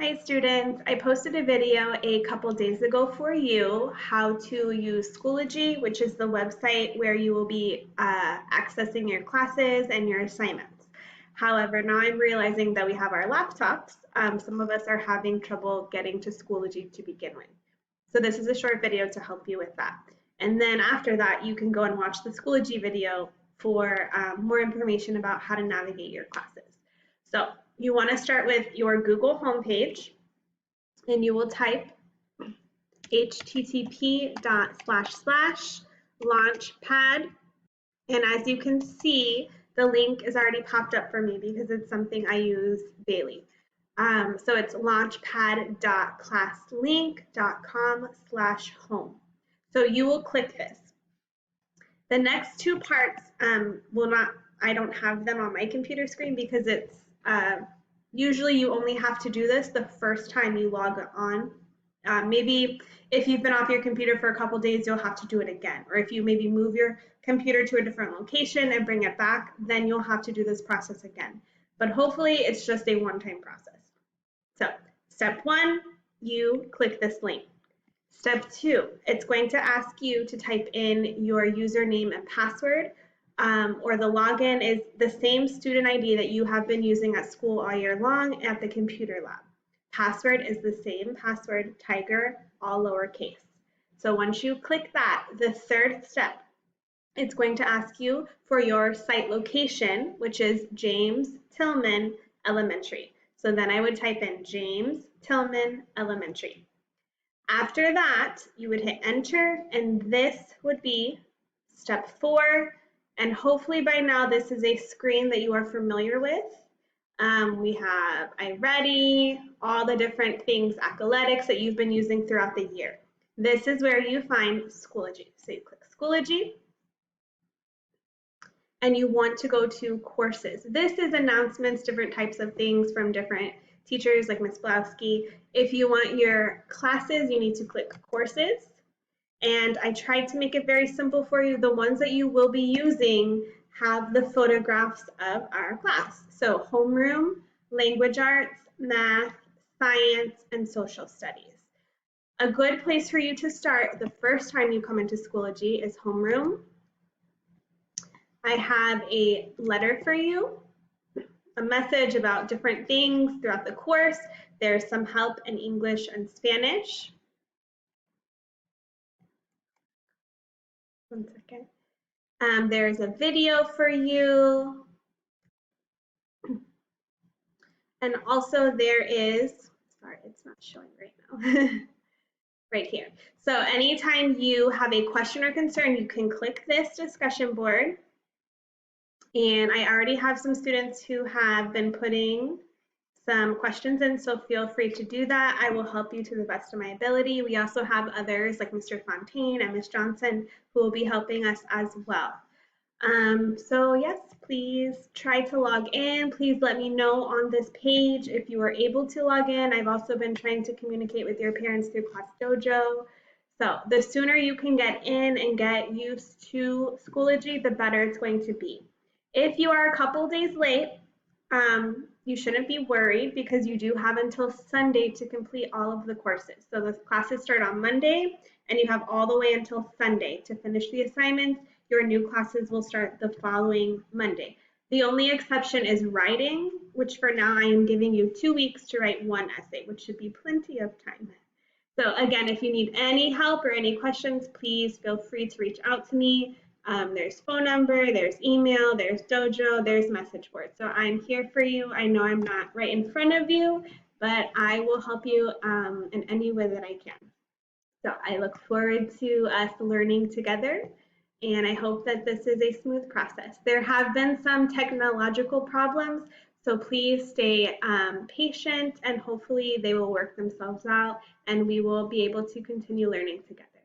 Hi students, I posted a video a couple days ago for you how to use Schoology, which is the website where you will be accessing your classes and your assignments. However, now I'm realizing that we have our laptops. Some of us are having trouble getting to Schoology to begin with. So this is a short video to help you with that. And then after that, you can go and watch the Schoology video for more information about how to navigate your classes. So you want to start with your Google homepage, and you will type http://launchpad. And as you can see, the link is already popped up for me because it's something I use daily. So it's launchpad.classlink.com/home. So you will click this. The next two parts I don't have them on my computer screen because it's usually you only have to do this the first time you log on. Maybe if you've been off your computer for a couple days, you'll have to do it again. Or if you maybe move your computer to a different location and bring it back, then you'll have to do this process again. But hopefully it's just a one-time process. So step one, you click this link. Step two, it's going to ask you to type in your username and password, or the login is the same student ID that you have been using at school all year long at the computer lab. Password is the same password, Tiger, all lowercase. So once you click that, the third step, it's going to ask you for your site location, which is James Tillman Elementary. So then I would type in James Tillman Elementary. After that, you would hit enter, and this would be step 4. And hopefully by now this is a screen that you are familiar with. We have iReady, all the different things, Accoletics that you've been using throughout the year. This is where you find Schoology. So you click Schoology, and you want to go to courses. This is announcements, different types of things from different teachers like Ms. Blowski. If you want your classes, you need to click courses. And I tried to make it very simple for you. The ones that you will be using have the photographs of our class. So homeroom, language arts, math, science, and social studies. A good place for you to start the first time you come into Schoology is homeroom. I have a letter for you, a message about different things throughout the course. There's some help in English and Spanish. One second. There's a video for you. And also there is, sorry, it's not showing right now, right here. So anytime you have a question or concern, you can click this discussion board. And I already have some students who have been putting some questions in, so feel free to do that. I will help you to the best of my ability. We also have others like Mr. Fontaine and Ms. Johnson who will be helping us as well. So yes, please try to log in. Please let me know on this page if you are able to log in. I've also been trying to communicate with your parents through Class Dojo. So the sooner you can get in and get used to Schoology, the better it's going to be. If you are a couple days late, you shouldn't be worried because you do have until Sunday to complete all of the courses. So the classes start on Monday and you have all the way until Sunday to finish the assignments. Your new classes will start the following Monday. The only exception is writing, which for now I am giving you 2 weeks to write one essay, which should be plenty of time. So again, if you need any help or any questions, please feel free to reach out to me. There's phone number, there's email, there's Dojo, there's message board. So I'm here for you. I know I'm not right in front of you, but I will help you in any way that I can. So I look forward to us learning together, and I hope that this is a smooth process. There have been some technological problems, so please stay patient, and hopefully they will work themselves out, and we will be able to continue learning together.